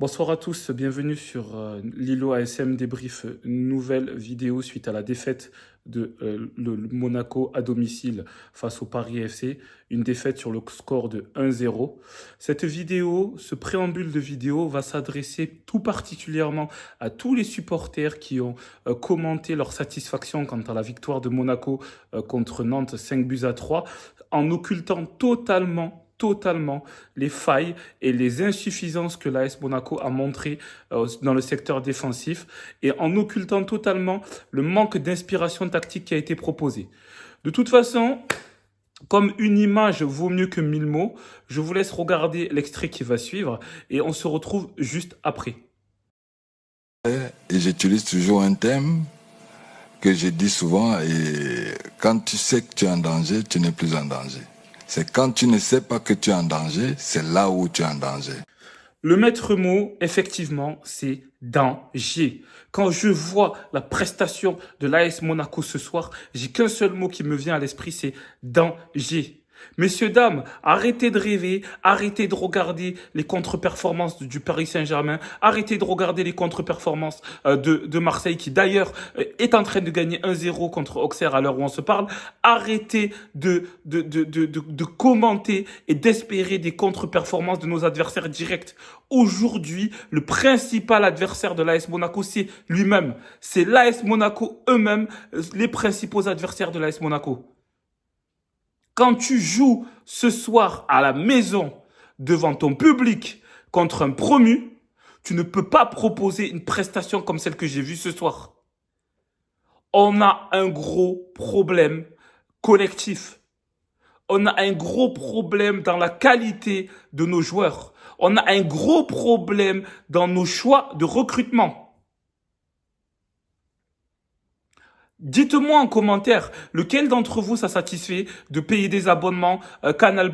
Bonsoir à tous, bienvenue sur Lilo ASM Débrief, une nouvelle vidéo suite à la défaite de le Monaco à domicile face au Paris FC, une défaite sur le score de 1-0. Cette vidéo, ce préambule de vidéo va s'adresser tout particulièrement à tous les supporters qui ont commenté leur satisfaction quant à la victoire de Monaco contre Nantes 5-3, en occultant totalement les failles et les insuffisances que l'AS Monaco a montrées dans le secteur défensif et en occultant totalement le manque d'inspiration tactique qui a été proposé. De toute façon, comme une image vaut mieux que 1000 mots, je vous laisse regarder l'extrait qui va suivre et on se retrouve juste après. Et j'utilise toujours un thème que je dis souvent, et quand tu sais que tu es en danger, tu n'es plus en danger. C'est quand tu ne sais pas que tu es en danger, c'est là où tu es en danger. Le maître mot, effectivement, c'est danger. Quand je vois la prestation de l'AS Monaco ce soir, j'ai qu'un seul mot qui me vient à l'esprit, c'est danger. Messieurs, dames, arrêtez de rêver, arrêtez de regarder les contre-performances du Paris Saint-Germain, arrêtez de regarder les contre-performances de Marseille qui d'ailleurs est en train de gagner 1-0 contre Auxerre à l'heure où on se parle. Arrêtez de commenter et d'espérer des contre-performances de nos adversaires directs. Aujourd'hui, le principal adversaire de l'AS Monaco, c'est lui-même. C'est l'AS Monaco eux-mêmes, les principaux adversaires de l'AS Monaco. Quand tu joues ce soir à la maison devant ton public contre un promu, tu ne peux pas proposer une prestation comme celle que j'ai vue ce soir. On a un gros problème collectif. On a un gros problème dans la qualité de nos joueurs. On a un gros problème dans nos choix de recrutement. Dites-moi en commentaire, lequel d'entre vous ça satisfait de payer des abonnements Canal+,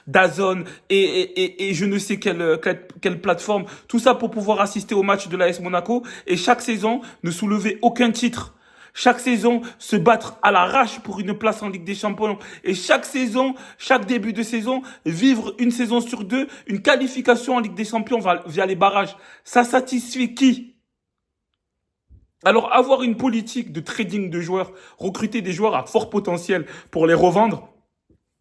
DAZN et je ne sais quelle plateforme, tout ça pour pouvoir assister au match de l'AS Monaco et chaque saison ne soulever aucun titre. Chaque saison, se battre à l'arrache pour une place en Ligue des Champions. Et chaque saison, chaque début de saison, vivre une saison sur deux, une qualification en Ligue des Champions via les barrages. Ça satisfait qui ? Alors, avoir une politique de trading de joueurs, recruter des joueurs à fort potentiel pour les revendre,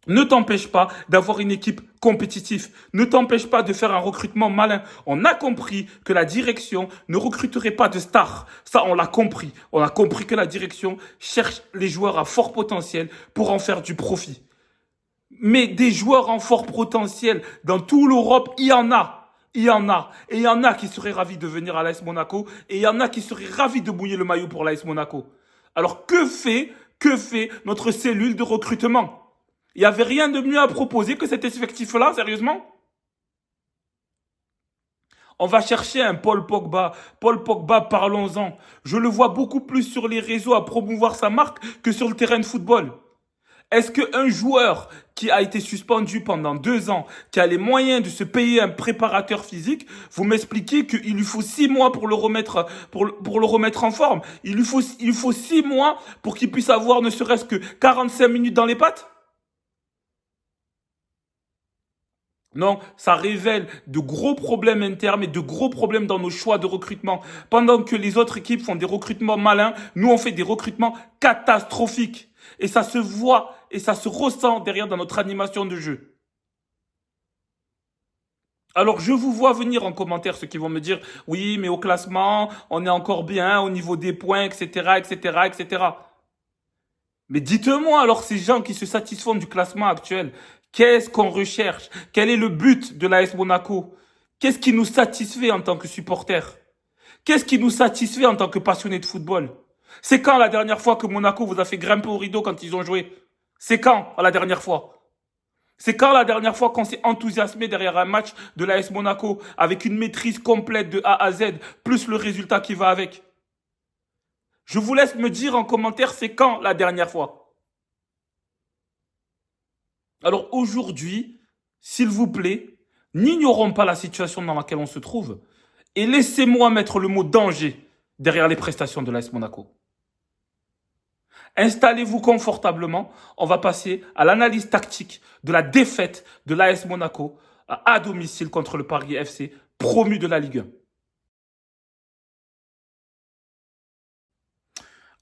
ne t'empêche pas d'avoir une équipe compétitive. Ne t'empêche pas de faire un recrutement malin. On a compris que la direction ne recruterait pas de stars. Ça, on l'a compris. On a compris que la direction cherche les joueurs à fort potentiel pour en faire du profit. Mais des joueurs en fort potentiel dans toute l'Europe, il y en a. Il y en a. Et il y en a qui seraient ravis de venir à l'AS Monaco. Et il y en a qui seraient ravis de mouiller le maillot pour l'AS Monaco. Alors que fait notre cellule de recrutement ? Il n'y avait rien de mieux à proposer que cet effectif-là, sérieusement ? On va chercher un Paul Pogba. Paul Pogba, parlons-en. Je le vois beaucoup plus sur les réseaux à promouvoir sa marque que sur le terrain de football. Est-ce qu'un joueur qui a été suspendu pendant 2 ans, qui a les moyens de se payer un préparateur physique, vous m'expliquez qu'il lui faut 6 mois pour le remettre, pour le remettre en forme? Il lui faut 6 mois pour qu'il puisse avoir ne serait-ce que 45 minutes dans les pattes? Non, ça révèle de gros problèmes internes et de gros problèmes dans nos choix de recrutement. Pendant que les autres équipes font des recrutements malins, nous on fait des recrutements catastrophiques. Et ça se voit et ça se ressent derrière dans notre animation de jeu. Alors je vous vois venir en commentaire ceux qui vont me dire oui mais au classement on est encore bien au niveau des points etc. Mais dites-moi alors ces gens qui se satisfont du classement actuel, qu'est-ce qu'on recherche? Quel est le but de l'AS Monaco? Qu'est-ce qui nous satisfait en tant que supporters? Qu'est-ce qui nous satisfait en tant que passionnés de football? C'est quand la dernière fois que Monaco vous a fait grimper au rideau quand ils ont joué? C'est quand la dernière fois? C'est quand la dernière fois qu'on s'est enthousiasmé derrière un match de l'AS Monaco avec une maîtrise complète de A à Z, plus le résultat qui va avec? Je vous laisse me dire en commentaire c'est quand la dernière fois. Alors aujourd'hui, s'il vous plaît, n'ignorons pas la situation dans laquelle on se trouve et laissez-moi mettre le mot danger derrière les prestations de l'AS Monaco. Installez-vous confortablement. On va passer à l'analyse tactique de la défaite de l'AS Monaco à domicile contre le Paris FC, promu de la Ligue 1.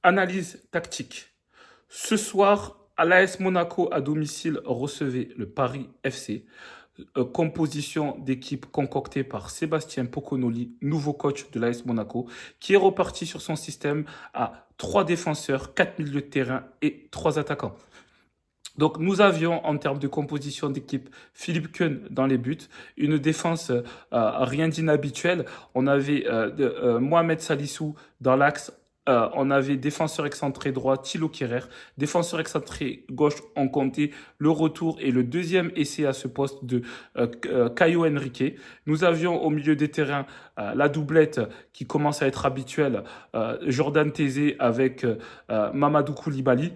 Analyse tactique. Ce soir, à l'AS Monaco à domicile recevait le Paris FC. Composition d'équipe concoctée par Sébastien Poconoli, nouveau coach de l'AS Monaco, qui est reparti sur son système à 3 défenseurs, 4 milieux de terrain et 3 attaquants. Donc nous avions en termes de composition d'équipe Philippe Keun dans les buts, une défense rien d'inhabituel. On avait Mohamed Salissou dans l'axe. On avait défenseur excentré droit, Thilo Kehrer. Défenseur excentré gauche, on comptait le retour et le deuxième essai à ce poste de Caio Henrique. Nous avions au milieu des terrains la doublette qui commence à être habituelle, Jordan Tézé avec Mamadou Koulibaly.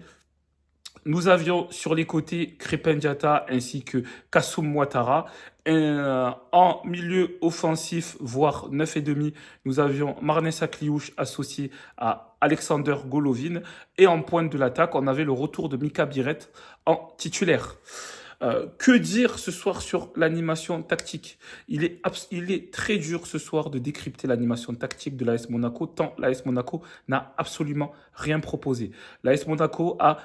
Nous avions sur les côtés Krépin Diatta ainsi que Kassoum Ouattara. En milieu offensif, voire 9,5, nous avions Marnès Akliouche associé à Alexander Golovin. Et en pointe de l'attaque, on avait le retour de Mika Biret en titulaire. Que dire ce soir sur l'animation tactique? Il est très dur ce soir de décrypter l'animation tactique de l'AS Monaco, tant l'AS Monaco n'a absolument rien proposé. L'AS Monaco a,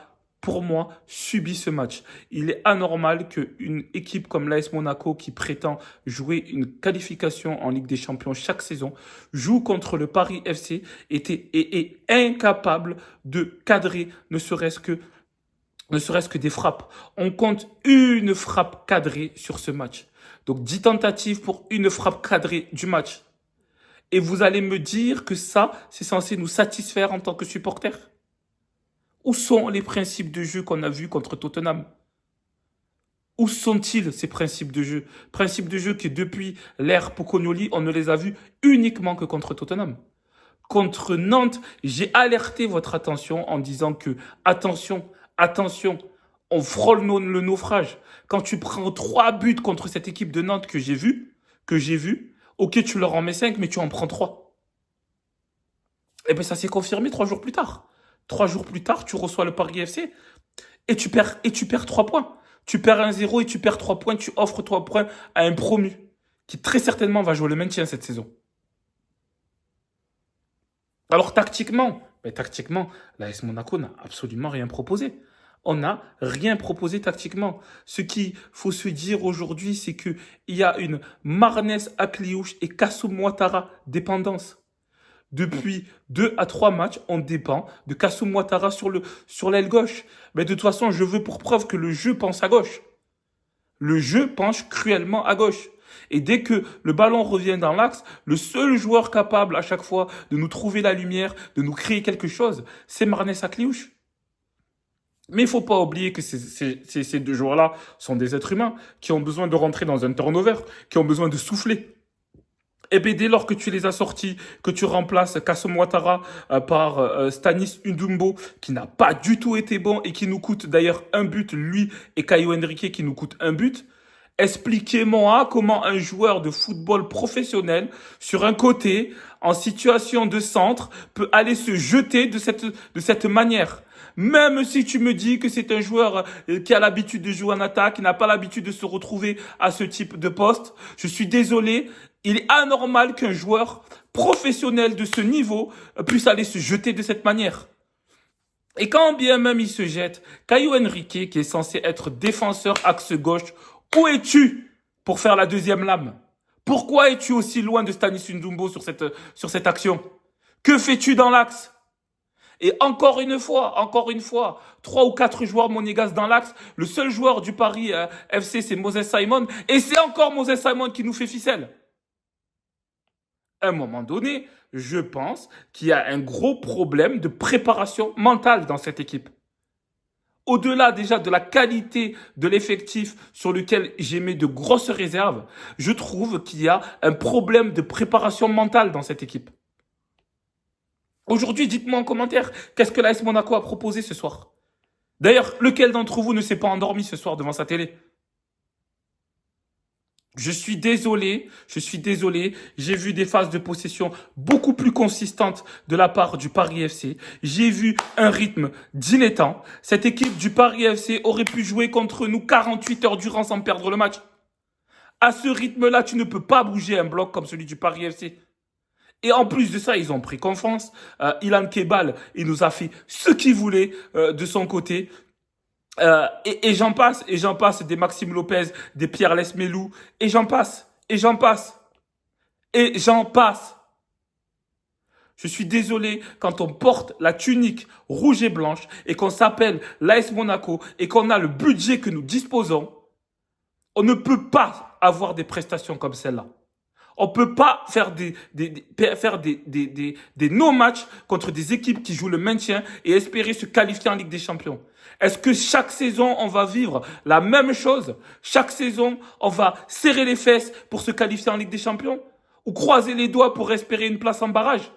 pour moi, subi ce match. Il est anormal qu'une équipe comme l'AS Monaco, qui prétend jouer une qualification en Ligue des Champions chaque saison, joue contre le Paris FC et est incapable de cadrer ne serait-ce que des frappes. On compte une frappe cadrée sur ce match. Donc 10 tentatives pour une frappe cadrée du match. Et vous allez me dire que ça, c'est censé nous satisfaire en tant que supporters? Où sont les principes de jeu qu'on a vus contre Tottenham? Où sont-ils, ces principes de jeu? Principes de jeu que depuis l'ère Pocognoli, on ne les a vus uniquement que contre Tottenham. Contre Nantes, j'ai alerté votre attention en disant que, attention, on frôle le naufrage. Quand tu prends 3 buts contre cette équipe de Nantes que j'ai vue, ok, tu leur en mets 5, mais tu en prends 3. Et bien, ça s'est confirmé 3 jours plus tard. 3 jours plus tard, tu reçois le Paris FC et tu perds 3 points. Tu perds 1-0 et tu perds 3 points. Tu offres 3 points à un promu qui très certainement va jouer le maintien cette saison. Alors tactiquement, l'AS Monaco n'a absolument rien proposé. On n'a rien proposé tactiquement. Ce qu'il faut se dire aujourd'hui, c'est qu'il y a une Marnès Akliouche et Kassoum Ouattara dépendance. Depuis 2 à 3 matchs, on dépend de Kassoum Ouattara sur l'aile gauche. Mais de toute façon, je veux pour preuve que le jeu pense à gauche. Le jeu penche cruellement à gauche. Et dès que le ballon revient dans l'axe, le seul joueur capable à chaque fois de nous trouver la lumière, de nous créer quelque chose, c'est Marnès Akliouche. Mais il ne faut pas oublier que ces 2 joueurs-là sont des êtres humains qui ont besoin de rentrer dans un turnover, qui ont besoin de souffler. Et bien, dès lors que tu les as sortis, que tu remplaces Kassoum Ouattara par Stanis Ndumbo, qui n'a pas du tout été bon et qui nous coûte d'ailleurs 1 but, lui et Caio Henrique qui nous coûtent 1 but, expliquez-moi comment un joueur de football professionnel, sur un côté, en situation de centre, peut aller se jeter de cette manière. Même si tu me dis que c'est un joueur qui a l'habitude de jouer en attaque, qui n'a pas l'habitude de se retrouver à ce type de poste, je suis désolé, il est anormal qu'un joueur professionnel de ce niveau puisse aller se jeter de cette manière. Et quand bien même il se jette, Caio Henrique, qui est censé être défenseur axe gauche, où es-tu pour faire la deuxième lame? Pourquoi es-tu aussi loin de Stanis Ndumbo sur cette action? Que fais-tu dans l'axe? Et encore une fois, 3 ou 4 joueurs monégasques dans l'axe. Le seul joueur du Paris FC, c'est Moses Simon. Et c'est encore Moses Simon qui nous fait ficelle. À un moment donné, je pense qu'il y a un gros problème de préparation mentale dans cette équipe. Au-delà déjà de la qualité de l'effectif sur lequel j'émets de grosses réserves, je trouve qu'il y a un problème de préparation mentale dans cette équipe. Aujourd'hui, dites-moi en commentaire, qu'est-ce que l'AS Monaco a proposé ce soir? D'ailleurs, lequel d'entre vous ne s'est pas endormi ce soir devant sa télé? Je suis désolé, j'ai vu des phases de possession beaucoup plus consistantes de la part du Paris FC. J'ai vu un rythme dilettant. Cette équipe du Paris FC aurait pu jouer contre nous 48 heures durant sans perdre le match. À ce rythme-là, tu ne peux pas bouger un bloc comme celui du Paris FC. Et en plus de ça, ils ont pris confiance. Ilan Kebal, il nous a fait ce qu'il voulait de son côté. Et j'en passe, des Maxime Lopez, des Pierre Lesmelou, et j'en passe, et j'en passe, et j'en passe. Je suis désolé, quand on porte la tunique rouge et blanche, et qu'on s'appelle l'AS Monaco, et qu'on a le budget que nous disposons, on ne peut pas avoir des prestations comme celle-là. On ne peut pas faire des no-matchs contre des équipes qui jouent le maintien et espérer se qualifier en Ligue des Champions. Est-ce que chaque saison, on va vivre la même chose? Chaque saison, on va serrer les fesses pour se qualifier en Ligue des Champions? Ou croiser les doigts pour espérer une place en barrage?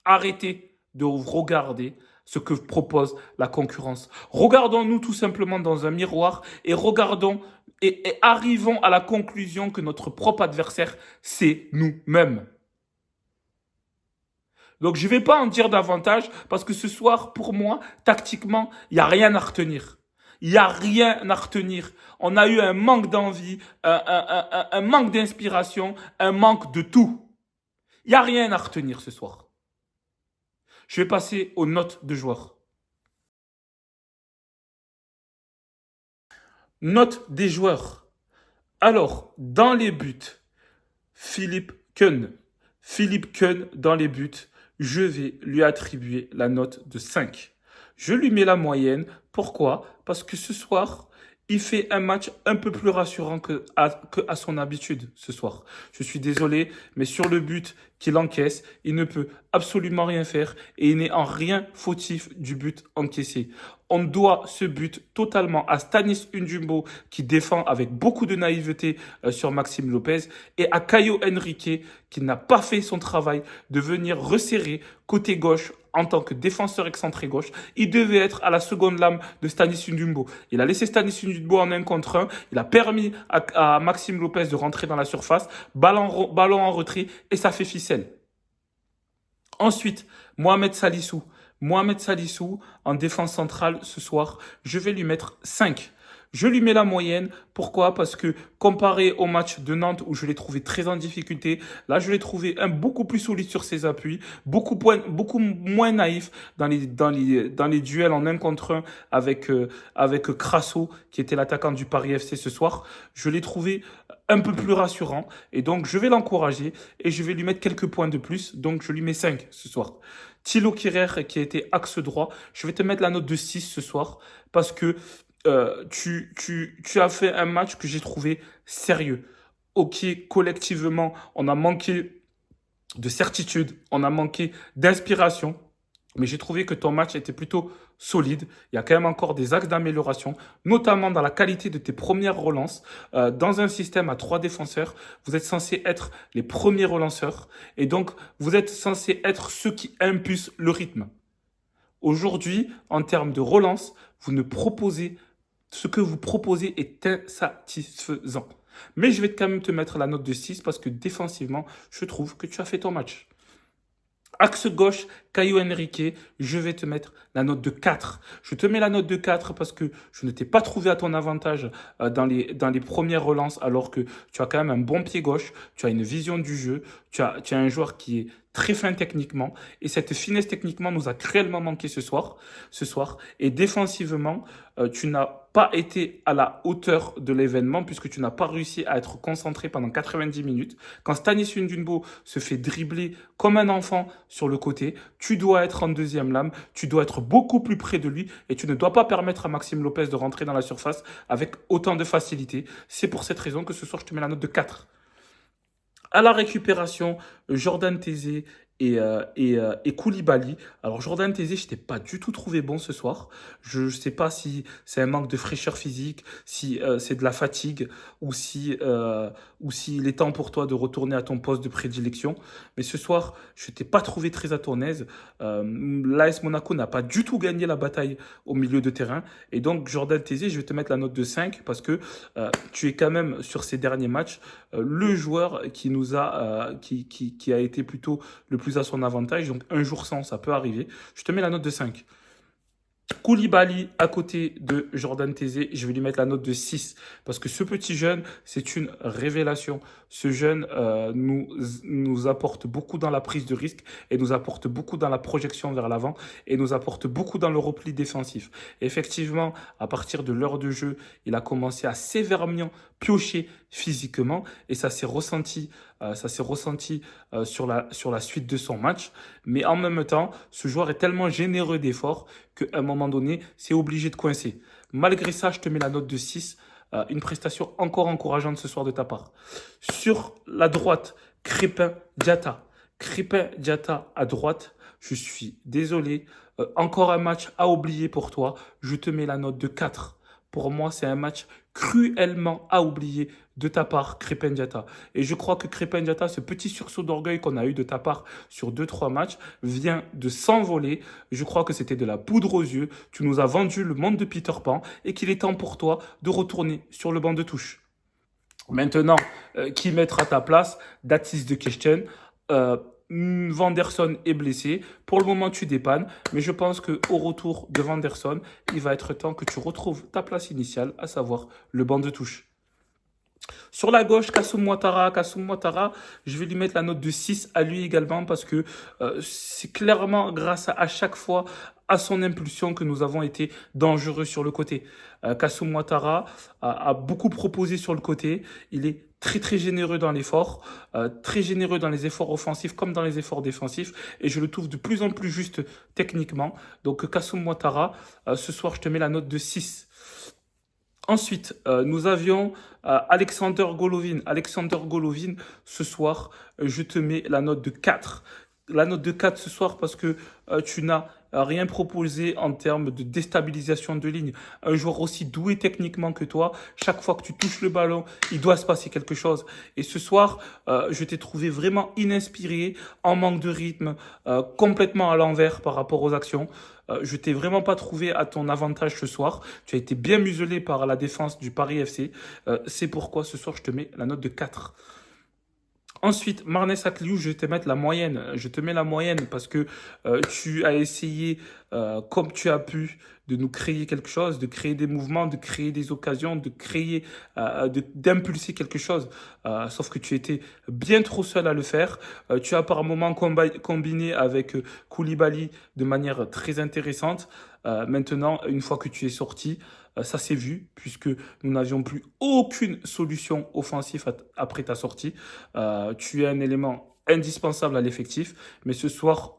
Arrêtez de regarder ce que propose la concurrence. Regardons-nous tout simplement dans un miroir et regardons et arrivons à la conclusion que notre propre adversaire, c'est nous-mêmes. Donc je ne vais pas en dire davantage parce que ce soir, pour moi, tactiquement, il n'y a rien à retenir. Il n'y a rien à retenir. On a eu un manque d'envie, un manque d'inspiration, un manque de tout. Il n'y a rien à retenir ce soir. Je vais passer aux notes de joueurs. Notes des joueurs. Alors, dans les buts, Philippe Keun. Philippe Keun, dans les buts, je vais lui attribuer la note de 5. Je lui mets la moyenne. Pourquoi? Parce que ce soir, il fait un match un peu plus rassurant que à son habitude ce soir. Je suis désolé, mais sur le but qu'il encaisse, il ne peut absolument rien faire et il n'est en rien fautif du but encaissé. On doit ce but totalement à Stanis Ndumbo qui défend avec beaucoup de naïveté sur Maxime Lopez et à Caio Henrique qui n'a pas fait son travail de venir resserrer côté gauche en tant que défenseur excentré gauche. Il devait être à la seconde lame de Stanis Ndumbo. Il a laissé Stanis Ndumbo en 1 contre 1. Il a permis à Maxime Lopez de rentrer dans la surface. Ballon en retrait et ça fait ficelle. Ensuite, Mohamed Salissou. Mohamed Salissou, en défense centrale ce soir, je vais lui mettre 5. Je lui mets la moyenne. Pourquoi? Parce que comparé au match de Nantes où je l'ai trouvé très en difficulté, là je l'ai trouvé beaucoup plus solide sur ses appuis, beaucoup moins naïf dans les duels en 1 contre 1 avec Crasso qui était l'attaquant du Paris FC ce soir. Je l'ai trouvé un peu plus rassurant et donc je vais l'encourager et je vais lui mettre quelques points de plus. Donc je lui mets 5 ce soir. Thilo Kehrer qui a été axe droit, je vais te mettre la note de 6 ce soir parce que tu as fait un match que j'ai trouvé sérieux. Ok, collectivement, on a manqué de certitude, on a manqué d'inspiration, mais j'ai trouvé que ton match était plutôt solide. Il y a quand même encore des axes d'amélioration, notamment dans la qualité de tes premières relances. Dans un système à 3 défenseurs, vous êtes censé être les premiers relanceurs, et donc vous êtes censé être ceux qui impulsent le rythme. Aujourd'hui, en termes de relance, ce que vous proposez est insatisfaisant. Mais je vais quand même te mettre la note de 6 parce que défensivement, je trouve que tu as fait ton match. Axe gauche, Caio Henrique, je vais te mettre la note de 4. Je te mets la note de 4 parce que je ne t'ai pas trouvé à ton avantage dans les premières relances alors que tu as quand même un bon pied gauche, tu as une vision du jeu, tu as un joueur qui est très fin techniquement et cette finesse techniquement nous a cruellement manqué ce soir. Et défensivement, tu n'as pas été à la hauteur de l'événement puisque tu n'as pas réussi à être concentré pendant 90 minutes. Quand Stanis Ndumbo se fait dribbler comme un enfant sur le côté, tu dois être en deuxième lame, tu dois être beaucoup plus près de lui et tu ne dois pas permettre à Maxime Lopez de rentrer dans la surface avec autant de facilité. C'est pour cette raison que ce soir, je te mets la note de 4. À la récupération, Jordan Tézé et Koulibaly. Alors Jordan Tézé, je t'ai pas du tout trouvé bon ce soir. Je ne sais pas si c'est un manque de fraîcheur physique, si c'est de la fatigue ou si il est temps pour toi de retourner à ton poste de prédilection. Mais ce soir, je t'ai pas trouvé très à ton aise. L'AS Monaco n'a pas du tout gagné la bataille au milieu de terrain. Et donc Jordan Tézé, je vais te mettre la note de 5 parce que tu es quand même sur ces derniers matchs le joueur qui a été plutôt le plus à son avantage. Donc un jour sans, ça peut arriver. Je te mets la note de 5. Koulibaly à côté de Jordan Tézé, je vais lui mettre la note de 6 parce que ce petit jeune, c'est une révélation. Ce jeune nous apporte beaucoup dans la prise de risque et nous apporte beaucoup dans la projection vers l'avant et nous apporte beaucoup dans le repli défensif. Effectivement, à partir de l'heure de jeu, il a commencé à sévèrement piocher physiquement et ça s'est ressenti sur la suite de son match. Mais en même temps, ce joueur est tellement généreux d'efforts qu'à un moment donné, c'est obligé de coincer. Malgré ça, je te mets la note de 6. Une prestation encore encourageante ce soir de ta part. Sur la droite, Crépin-Diatta. Crépin-Diatta à droite, je suis désolé. Encore un match à oublier pour toi. Je te mets la note de 4. Pour moi, c'est un match cruellement à oublier de ta part, Crépin Diatta. Et je crois que Crépin Diatta, ce petit sursaut d'orgueil qu'on a eu de ta part sur 2-3 matchs, vient de s'envoler. Je crois que c'était de la poudre aux yeux. Tu nous as vendu le monde de Peter Pan et qu'il est temps pour toi de retourner sur le banc de touche. Maintenant, qui mettra ta place? That is the question. Vanderson est blessé. Pour le moment, tu dépannes. Mais je pense qu'au retour de Vanderson, il va être temps que tu retrouves ta place initiale, à savoir le banc de touche. Sur la gauche, Kassoum Ouattara. Kassoum Ouattara, je vais lui mettre la note de 6 à lui également parce que c'est clairement grâce à chaque fois à son impulsion que nous avons été dangereux sur le côté. Kassoum Ouattara a beaucoup proposé sur le côté. Il est très très généreux dans l'effort, très généreux dans les efforts offensifs comme dans les efforts défensifs et je le trouve de plus en plus juste techniquement. Donc Kassoum Ouattara, ce soir je te mets la note de 6. Ensuite, nous avions Alexander Golovin. Alexander Golovin, ce soir, je te mets la note de 4. La note de 4 ce soir parce que tu n'as rien proposé en termes de déstabilisation de ligne. Un joueur aussi doué techniquement que toi, chaque fois que tu touches le ballon, il doit se passer quelque chose. Et ce soir, je t'ai trouvé vraiment inspiré, en manque de rythme, complètement à l'envers par rapport aux actions. Je t'ai vraiment pas trouvé à ton avantage ce soir. Tu as été bien muselé par la défense du Paris FC. C'est pourquoi ce soir, je te mets la note de 4. Ensuite, Marnès Akliou, je vais te mettre la moyenne. Je te mets la moyenne parce que tu as essayé, comme tu as pu, de nous créer quelque chose, de créer des mouvements, de créer des occasions, de créer, d'impulser quelque chose. Sauf que tu étais bien trop seul à le faire. Tu as par moments combiné avec Koulibaly de manière très intéressante. Maintenant, une fois que tu es sorti, ça s'est vu puisque nous n'avions plus aucune solution offensive après ta sortie. Tu es un élément indispensable à l'effectif, mais ce soir,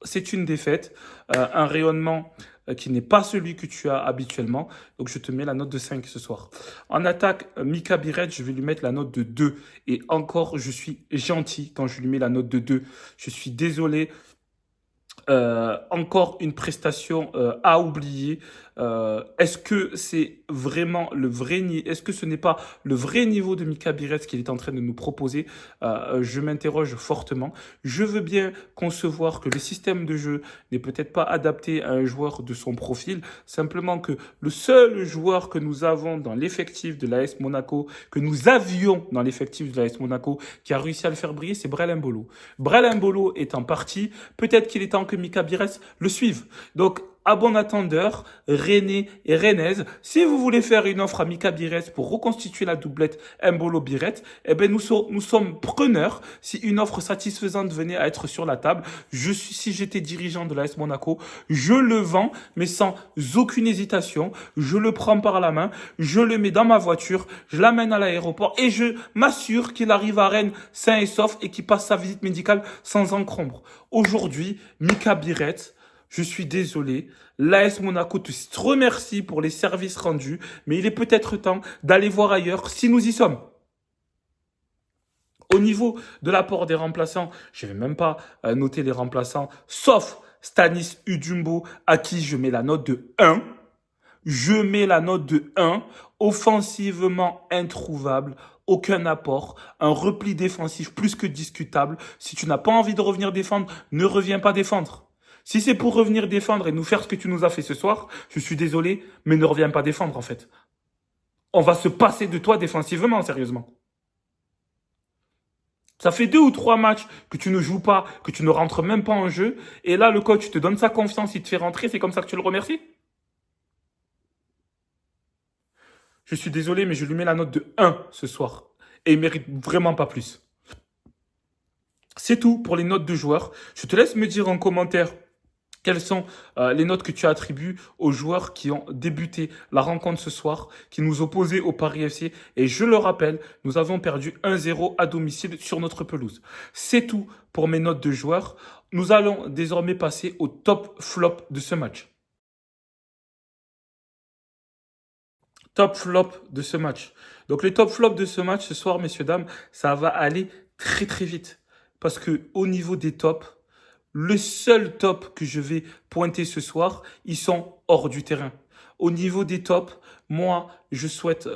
c'est une défaite, un rayonnement qui n'est pas celui que tu as habituellement. Donc, je te mets la note de 5 ce soir. En attaque, Mika Biret, je vais lui mettre la note de 2. Et encore, je suis gentil quand je lui mets la note de 2. Je suis désolé. Encore une prestation à oublier. Est-ce que c'est vraiment le vrai niveau? Est-ce que ce n'est pas le vrai niveau de Mika Biret qu'il est en train de nous proposer? Je m'interroge fortement. Je veux bien concevoir que le système de jeu n'est peut-être pas adapté à un joueur de son profil. Simplement que le seul joueur que nous avons dans l'effectif de l'AS Monaco, que nous avions dans l'effectif de l'AS Monaco, qui a réussi à le faire briller, c'est Brel Mbolo. Brel Mbolo est en partie. Peut-être qu'il est temps que Mika Biret le suive. Donc, à bon attendeur, René et Renez, si vous voulez faire une offre à Mika Biret pour reconstituer la doublette Mbolo-Biret, eh ben nous sommes preneurs. Si une offre satisfaisante venait à être sur la table, si j'étais dirigeant de l'AS Monaco, je le vends, mais sans aucune hésitation. Je le prends par la main, je le mets dans ma voiture, je l'amène à l'aéroport et je m'assure qu'il arrive à Rennes sain et sauf et qu'il passe sa visite médicale sans encombre. Aujourd'hui, Mika Biret, je suis désolé, l'AS Monaco te remercie pour les services rendus, mais il est peut-être temps d'aller voir ailleurs si nous y sommes. Au niveau de l'apport des remplaçants, je ne vais même pas noter les remplaçants, sauf Stanis Udumbo, à qui je mets la note de 1. Je mets la note de 1, offensivement introuvable, aucun apport, un repli défensif plus que discutable. Si tu n'as pas envie de revenir défendre, ne reviens pas défendre. Si c'est pour revenir défendre et nous faire ce que tu nous as fait ce soir, je suis désolé, mais ne reviens pas défendre en fait. On va se passer de toi défensivement, sérieusement. Ça fait 2 ou 3 matchs que tu ne joues pas, que tu ne rentres même pas en jeu. Et là, le coach te donne sa confiance, il te fait rentrer, c'est comme ça que tu le remercies? Je suis désolé, mais je lui mets la note de 1 ce soir. Et il mérite vraiment pas plus. C'est tout pour les notes de joueurs. Je te laisse me dire en commentaire quelles sont les notes que tu attribues aux joueurs qui ont débuté la rencontre ce soir, qui nous opposaient au Paris FC. Et je le rappelle, nous avons perdu 1-0 à domicile sur notre pelouse. C'est tout pour mes notes de joueurs. Nous allons désormais passer au top flop de ce match. Top flop de ce match. Donc les top flops de ce match ce soir, messieurs, dames, ça va aller très très vite. Parce que au niveau des tops, le seul top que je vais pointer ce soir, ils sont hors du terrain. Au niveau des tops, moi, je souhaite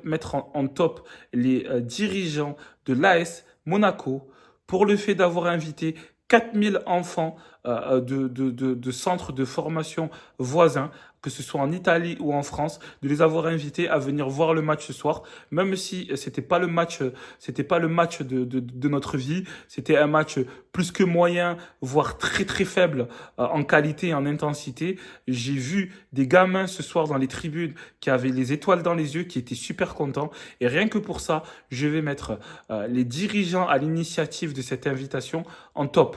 mettre en top les dirigeants de l'AS Monaco pour le fait d'avoir invité 4000 enfants de centres de formation voisins, que ce soit en Italie ou en France, de les avoir invités à venir voir le match ce soir, même si c'était pas le match de notre vie, c'était un match plus que moyen, voire très très faible en qualité et en intensité. J'ai vu des gamins ce soir dans les tribunes qui avaient les étoiles dans les yeux, qui étaient super contents, et rien que pour ça, je vais mettre les dirigeants à l'initiative de cette invitation en top.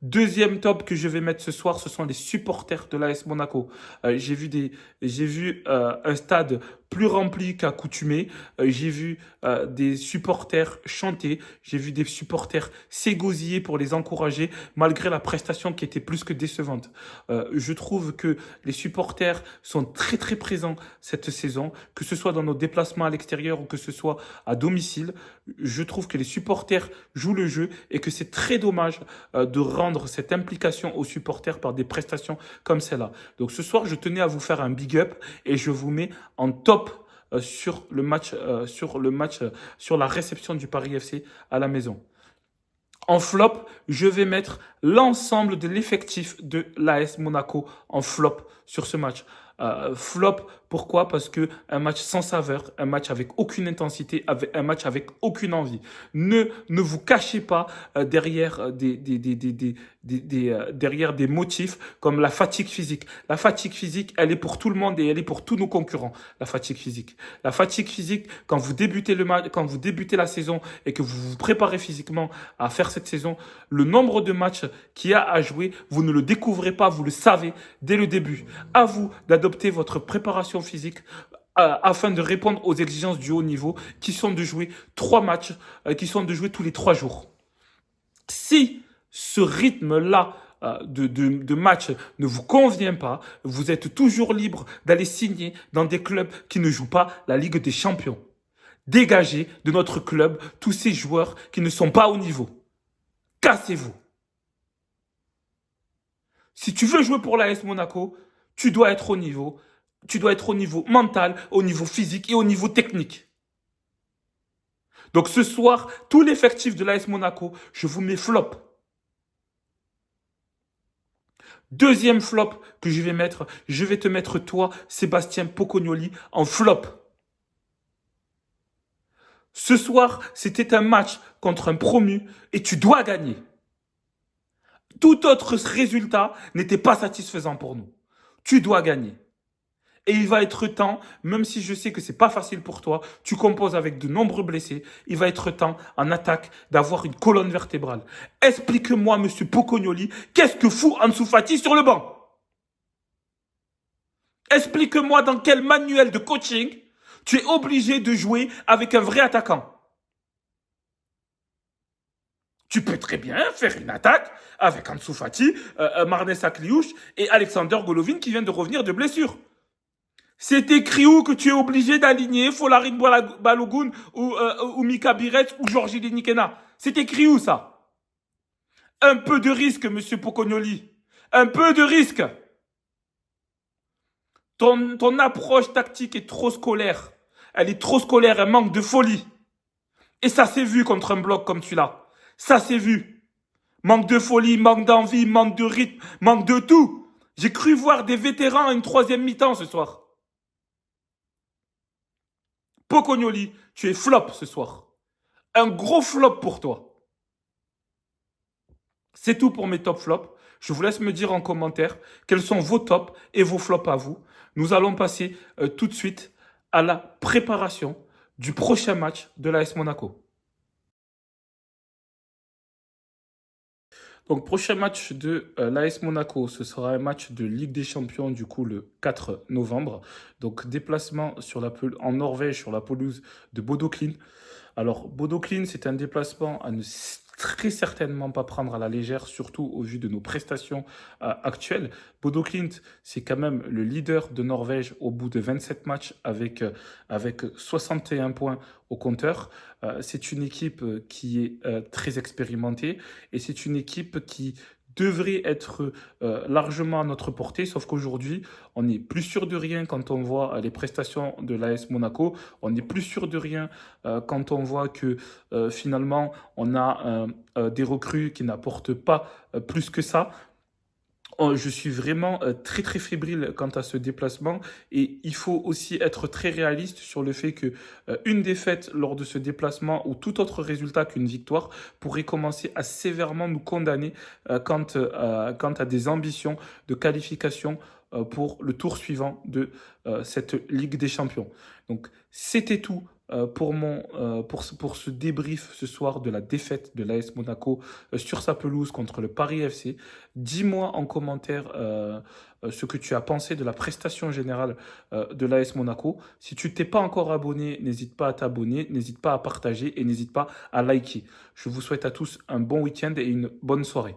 Deuxième top que je vais mettre ce soir, ce sont les supporters de l'AS Monaco. J'ai vu un stade plus rempli qu'accoutumé. J'ai vu des supporters chanter. J'ai vu des supporters s'égosiller pour les encourager, malgré la prestation qui était plus que décevante. Je trouve que les supporters sont très très présents cette saison, que ce soit dans nos déplacements à l'extérieur ou que ce soit à domicile. Je trouve que les supporters jouent le jeu et que c'est très dommage de rendre cette implication aux supporters par des prestations comme celle-là. Donc ce soir, je tenais à vous faire un big up et je vous mets en top sur la réception du Paris FC à la maison. En flop, je vais mettre l'ensemble de l'effectif de l'AS Monaco en flop sur ce match. Flop, pourquoi? Parce que un match sans saveur, un match avec aucune intensité, un match avec aucune envie. Ne vous cachez pas derrière derrière des motifs comme la fatigue physique. La fatigue physique, elle est pour tout le monde et elle est pour tous nos concurrents. La fatigue physique. La fatigue physique, quand vous débutez le match, quand vous débutez la saison et que vous vous préparez physiquement à faire cette saison, le nombre de matchs qu'il y a à jouer, vous ne le découvrez pas, vous le savez dès le début. À vous d'adopter votre préparation physique afin de répondre aux exigences du haut niveau qui sont de jouer 3 matchs, qui sont de jouer tous les 3 jours. Si ce rythme-là de match ne vous convient pas, vous êtes toujours libre d'aller signer dans des clubs qui ne jouent pas la Ligue des Champions. Dégagez de notre club tous ces joueurs qui ne sont pas au niveau. Cassez-vous. Si tu veux jouer pour l'AS Monaco, tu dois être au niveau. Tu dois être au niveau mental, au niveau physique et au niveau technique. Donc ce soir, tout l'effectif de l'AS Monaco, je vous mets flop. Deuxième flop que je vais te mettre toi, Sébastien Pocognoli, en flop. Ce soir, c'était un match contre un promu et tu dois gagner. Tout autre résultat n'était pas satisfaisant pour nous. Tu dois gagner. Et il va être temps, même si je sais que c'est pas facile pour toi, tu composes avec de nombreux blessés, il va être temps, en attaque, d'avoir une colonne vertébrale. Explique-moi, monsieur Pocognoli, qu'est-ce que fout Ansu Fati sur le banc? Explique-moi dans quel manuel de coaching tu es obligé de jouer avec un vrai attaquant. Tu peux très bien faire une attaque avec Ansu Fati, Marnès Akliouche et Alexander Golovin qui vient de revenir de blessure. C'est écrit où que tu es obligé d'aligner Folarin Balogun ou Mika Biret ou Georgi Linikena? C'est écrit où ça? Un peu de risque, monsieur Pocognoli. Un peu de risque. Ton approche tactique est trop scolaire. Elle est trop scolaire, elle manque de folie. Et ça s'est vu contre un bloc comme celui-là. Ça s'est vu. Manque de folie, manque d'envie, manque de rythme, manque de tout. J'ai cru voir des vétérans à une troisième mi-temps ce soir. Pocognoli, tu es flop ce soir. Un gros flop pour toi. C'est tout pour mes top flops. Je vous laisse me dire en commentaire quels sont vos tops et vos flops à vous. Nous allons passer tout de suite à la préparation du prochain match de l'AS Monaco. Donc, prochain match de l'AS Monaco, ce sera un match de Ligue des Champions, du coup, le 4 novembre. Donc, déplacement en Norvège sur la pelouse de Bodo Glimt. Alors, Bodo Glimt, c'est un déplacement à ne très certainement pas prendre à la légère, surtout au vu de nos prestations actuelles. Bodo Glimt, c'est quand même le leader de Norvège au bout de 27 matchs avec 61 points au compteur. C'est une équipe qui est très expérimentée et c'est une équipe qui devrait être largement à notre portée, sauf qu'aujourd'hui, on n'est plus sûr de rien quand on voit les prestations de l'AS Monaco, on n'est plus sûr de rien quand on voit que finalement, on a des recrues qui n'apportent pas plus que ça. Je suis vraiment très très fébrile quant à ce déplacement et il faut aussi être très réaliste sur le fait que une défaite lors de ce déplacement ou tout autre résultat qu'une victoire pourrait commencer à sévèrement nous condamner quant à des ambitions de qualification pour le tour suivant de cette Ligue des Champions. Donc c'était tout pour ce débrief ce soir de la défaite de l'AS Monaco sur sa pelouse contre le Paris FC. Dis-moi en commentaire ce que tu as pensé de la prestation générale de l'AS Monaco. Si tu t'es pas encore abonné, n'hésite pas à t'abonner, n'hésite pas à partager et n'hésite pas à liker. Je vous souhaite à tous un bon week-end et une bonne soirée.